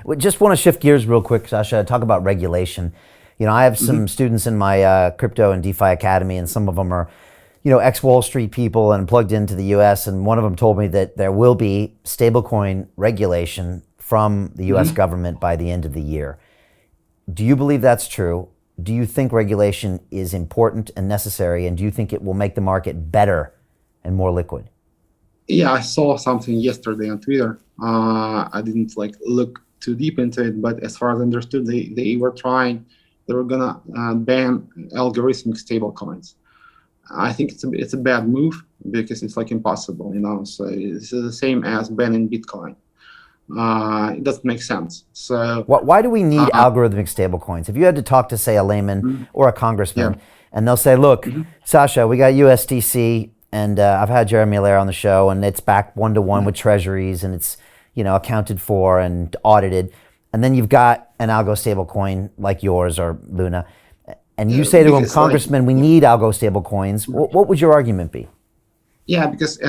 We just want to shift gears real quick, Sasha, talk about regulation. I have some students in my crypto and DeFi academy, and some of them are, ex-Wall Street people and plugged into the US. And one of them told me that there will be stablecoin regulation from the US government by the end of the year. Do you believe that's true? Do you think regulation is important and necessary? And do you think it will make the market better and more liquid? Yeah, I saw something yesterday on Twitter. I didn't look too deep into it, but as far as I understood, they were gonna ban algorithmic stablecoins. I think it's a bad move because it's impossible, So this is the same as banning Bitcoin. It doesn't make sense. So why do we need algorithmic stablecoins? If you had to talk to, say, a layman or a congressman, and they'll say, look, Sasha, we got USDC, and I've had Jeremy Allaire on the show, and it's backed 1-to-1 with treasuries, and it's accounted for and audited. And then you've got an algo stablecoin like yours or Luna, and you say to them, Congressman, we need algo stablecoins. What would your argument be? Yeah, because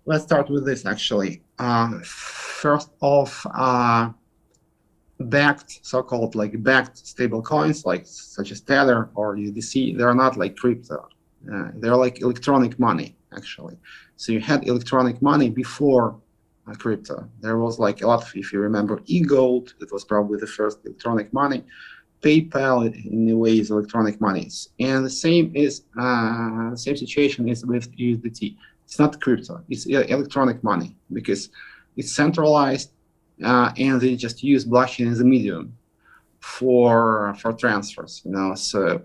let's start with this actually. First off, backed so-called backed stablecoins such as Tether or USDC, they're not like crypto. They're like electronic money actually. So you had electronic money before crypto. There was a lot of, if you remember, e-gold, it was probably the first electronic money. PayPal in a way is electronic monies, and the same situation is with USDT. It's not crypto; it's electronic money because it's centralized, and they just use blockchain as a medium for transfers. So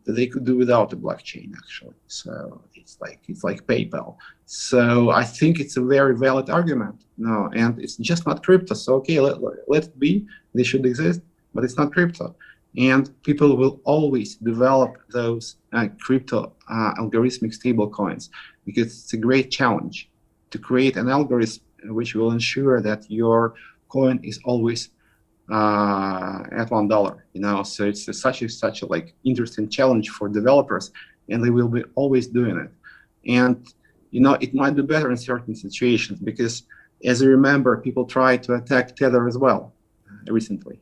they could do without the blockchain actually. So it's like PayPal. So I think it's a very valid argument. And it's just not crypto. So okay, let it be. They should exist. But it's not crypto, and people will always develop those crypto algorithmic stablecoins because it's a great challenge to create an algorithm which will ensure that your coin is always at $1. So it's such a interesting challenge for developers, and they will be always doing it. And it might be better in certain situations because, as you remember, people tried to attack Tether as well recently.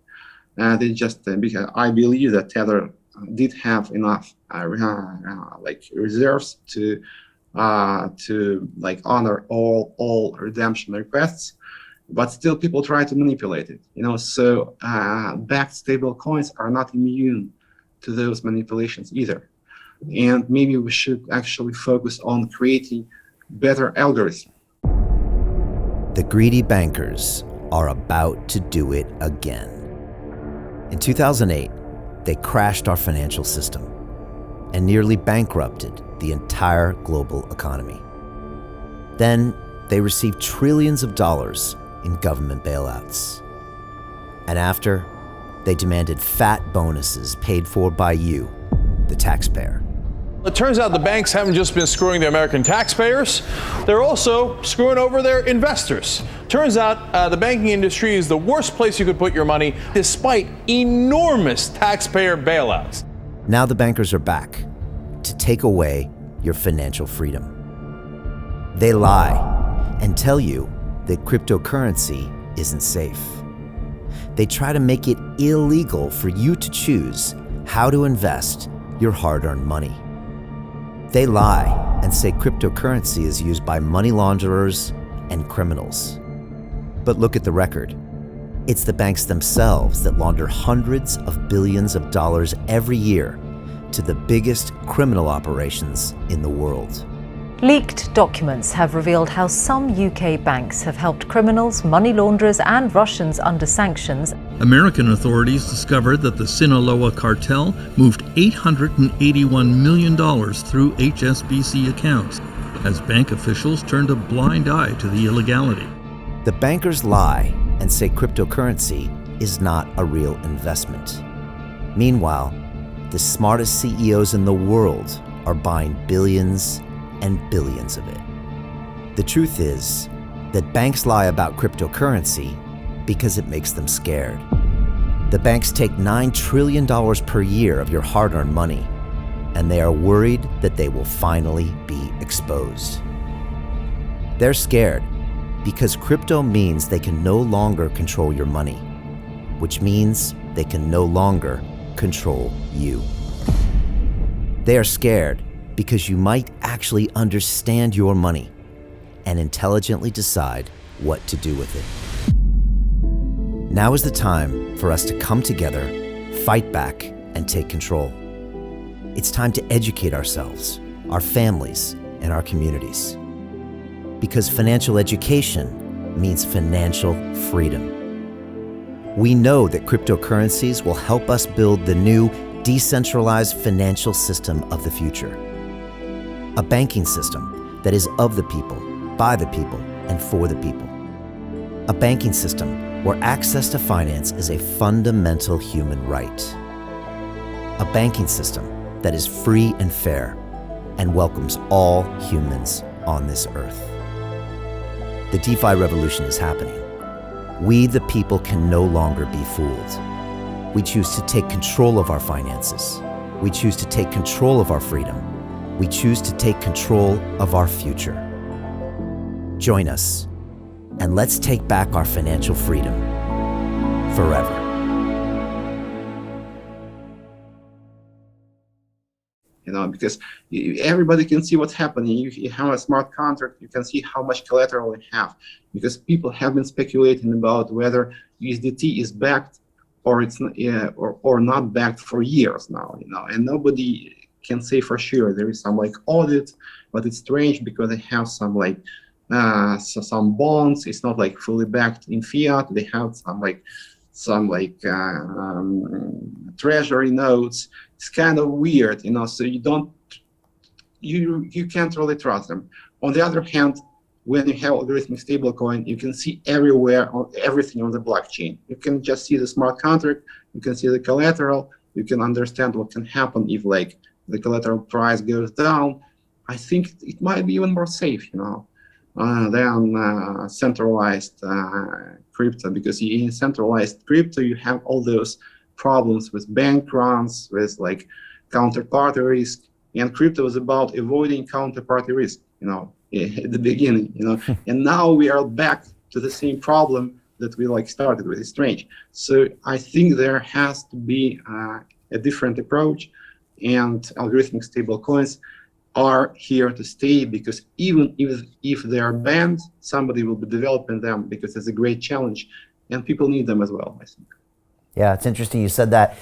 They just because I believe that Tether did have enough reserves to honor all redemption requests, but still people try to manipulate it. So backed stable coins are not immune to those manipulations either. And maybe we should actually focus on creating better algorithms. The greedy bankers are about to do it again. In 2008, they crashed our financial system and nearly bankrupted the entire global economy. Then they received trillions of dollars in government bailouts. And after, they demanded fat bonuses paid for by you, the taxpayer. It turns out the banks haven't just been screwing the American taxpayers, they're also screwing over their investors. Turns out the banking industry is the worst place you could put your money, despite enormous taxpayer bailouts. Now the bankers are back to take away your financial freedom. They lie and tell you that cryptocurrency isn't safe. They try to make it illegal for you to choose how to invest your hard-earned money. They lie and say cryptocurrency is used by money launderers and criminals. But look at the record. It's the banks themselves that launder hundreds of billions of dollars every year to the biggest criminal operations in the world. Leaked documents have revealed how some UK banks have helped criminals, money launderers and Russians under sanctions. American authorities discovered that the Sinaloa cartel moved $881 million through HSBC accounts as bank officials turned a blind eye to the illegality. The bankers lie and say cryptocurrency is not a real investment. Meanwhile, the smartest CEOs in the world are buying billions and billions of it. The truth is that banks lie about cryptocurrency because it makes them scared. The banks take $9 trillion per year of your hard-earned money, and they are worried that they will finally be exposed. They're scared Because crypto means they can no longer control your money, which means they can no longer control you. They are scared because you might actually understand your money and intelligently decide what to do with it. Now is the time for us to come together, fight back, and take control. It's time to educate ourselves, our families, and our communities. Because financial education means financial freedom. We know that cryptocurrencies will help us build the new decentralized financial system of the future. A banking system that is of the people, by the people, and for the people. A banking system where access to finance is a fundamental human right. A banking system that is free and fair and welcomes all humans on this earth. The DeFi revolution is happening. We, the people, can no longer be fooled. We choose to take control of our finances. We choose to take control of our freedom. We choose to take control of our future. Join us, and let's take back our financial freedom forever. Because everybody can see what's happening. You have a smart contract, you can see how much collateral you have, because people have been speculating about whether USDT is backed or it's or not backed for years now, and nobody can say for sure. There is some audit, but it's strange because they have some some bonds. It's not fully backed in fiat. They have some treasury notes. It's kind of weird, so you can't really trust them. On the other hand, when you have algorithmic stablecoin, you can see everywhere everything on the blockchain. You can just see the smart contract, you can see the collateral, you can understand what can happen if the collateral price goes down. I think it might be even more safe, than centralized crypto, because in centralized crypto you have all those problems with bank runs, with counterparty risk, and crypto is about avoiding counterparty risk, at the beginning, and now we are back to the same problem that we started with. It's strange. So I think there has to be a different approach, and algorithmic stablecoins are here to stay, because even if they are banned, somebody will be developing them, because it's a great challenge and people need them as well, I think. Yeah, it's interesting you said that.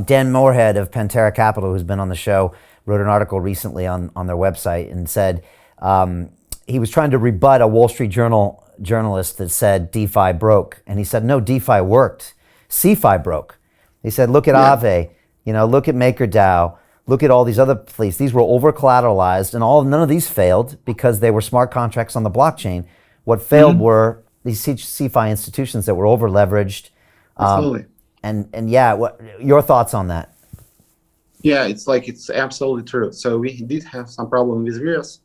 Dan Moorhead of Pantera Capital, who's been on the show, wrote an article recently on their website and said he was trying to rebut a Wall Street Journal journalist that said DeFi broke. And he said, no, DeFi worked. CeFi broke. He said, look at Aave, look at MakerDAO, look at all these other places. These were over collateralized, and none of these failed because they were smart contracts on the blockchain. What failed were these CeFi institutions that were over leveraged. Absolutely. And yeah, what your thoughts on that? Yeah, it's absolutely true. So we did have some problem with virus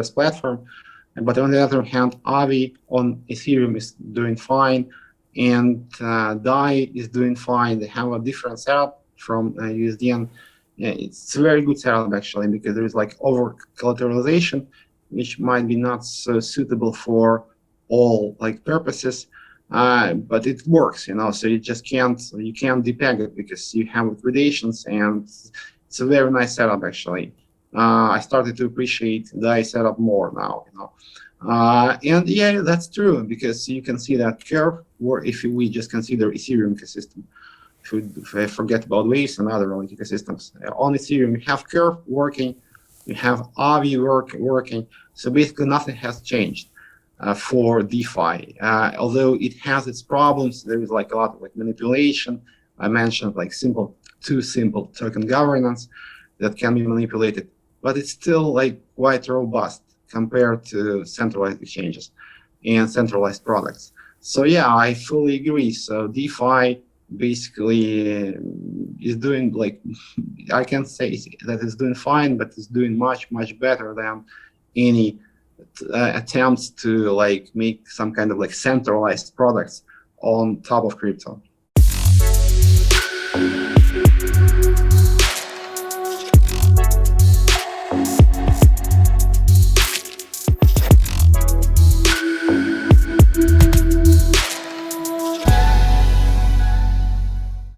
platform, but on the other hand, Aave on Ethereum is doing fine, and DAI is doing fine. They have a different setup from USDN. Yeah, it's a very good setup actually, because there is over collateralization, which might be not so suitable for all purposes. But it works, so you can't depeg it because you have liquidations, and it's a very nice setup actually. I started to appreciate the setup more now, and yeah, that's true, because you can see that curve, or if we just consider Ethereum ecosystem, if I forget about Waves and other ecosystems, on Ethereum you have curve working, you have Aave working, so basically nothing has changed. For DeFi, although it has its problems. There is a lot of manipulation. I mentioned too simple token governance that can be manipulated, but it's still quite robust compared to centralized exchanges and centralized products. So yeah, I fully agree. So DeFi basically is doing I can say that it's doing fine, but it's doing much better than any attempts to make some kind of centralized products on top of crypto.